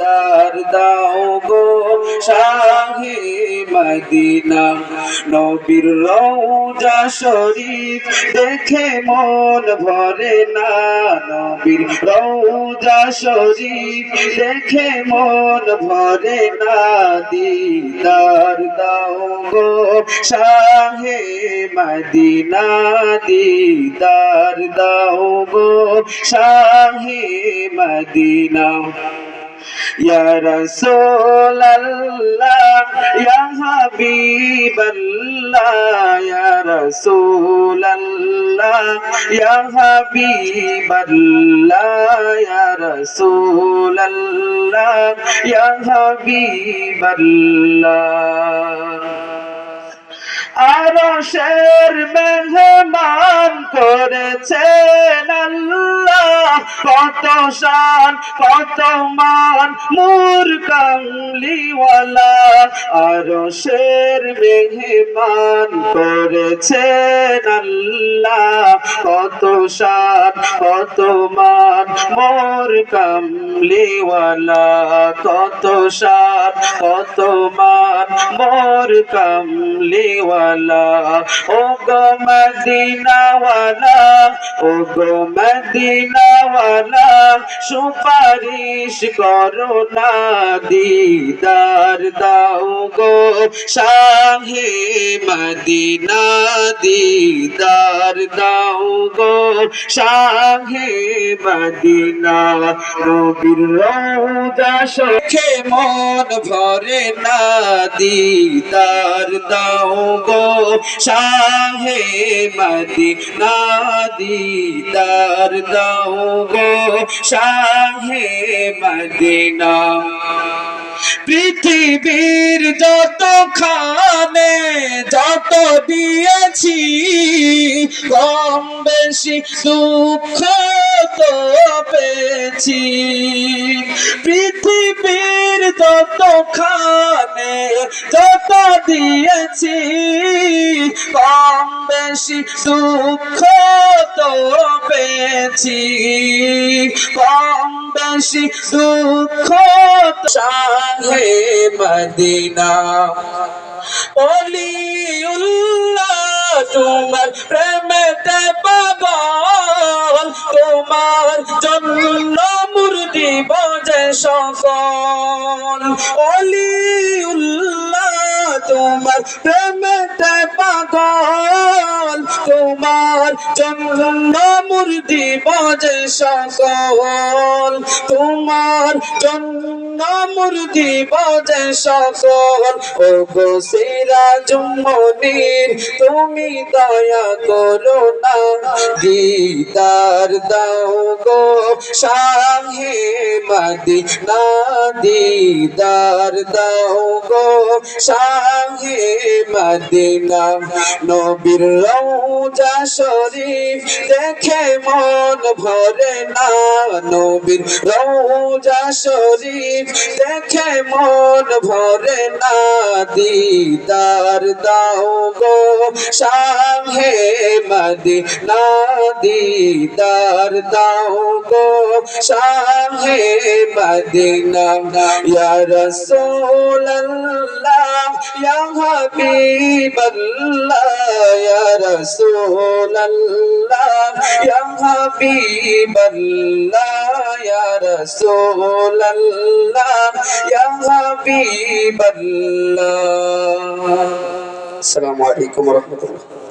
দিদার দাও গো শাহে মদিনা। নবীর রওজা শরীফ দেখে মন ভরে না, নবীর রওজা শরীফ দেখে মন ভরে না। দিদার দাও গো শাহে মদিনা, দিদার দাও গো শাহে মদিনা। ইয়া রাসূলুল্লাহ ইয়া হাবিবাল্লাহ, ইয়া রাসূলুল্লাহ ইয়া হাবিবাল্লাহ, ইয়া রাসূলুল্লাহ ইয়া হাবিবাল্লাহ। আরশের মেহমান করেছেন আল্লাহ, কত শান কত মান নূর কামলিওয়ালা। আরশের মেহমান করেছেন আল্লাহ, কত শান কত মান মোর কামলিওয়ালা, কত শান কত মান মোর কামলিওয়ালা। ও গো মদিনাওয়ালা, ও গো মদিনাওয়ালা, সুপারিশ করো না। দিদার দাও গো শাহে মদিনা, দিদার দাও গো শাহে মদিনা। নবীর রওজা দেখে মন ভরে না, দিদার দাও গো শাহে মদিনা, দিদার দাও গো শাহে মদিনা। পৃথিবীর যতখানে যত দিয়েছি, কম বেশি দুঃখ তো পেয়েছি। পৃথিবীর যতখানে যত দিয়েছি, কম বেশি দুঃখ তো পেয়েছি, কম বেশি দুঃখ শাহে মদিনা। ওলিউল্লাহ তোমার প্রেমেতে পাগল, তোমার জন্য মুর্দি বজে সকল। ওলিউল্লাহ তোমার প্রেমেতে পাগল, তোমার জন্য মুর্দি বজে সকল, তোমার জন্য মুর্দি বজে সকল। ও গো সিরাজুম মুনীর তুমি দয়া করো না, দিদার দাও গো শাহে মদিনা, দিদার দাও গো শাহে মদিনা। নবীর রওজা শরীফ দেখে মন ভরে না, নবীর রওজা শরীফ দেখে মন ভরে না। দিদার দাও গো শাহে মদিনা, দিদার দাও গো শাহে মদিনা। ইয়া রাসূলুল্লাহ ইয়া হাবিবাল্লাহ, ইয়া রাসূলুল্লাহ ইয়া হাবিবাল্লাহ, ইয়া রাসূলুল্লাহ ইয়া হাবিবাল্লাহ। আসসালামু আলাইকুম ওয়া রাহমাতুল্লাহ।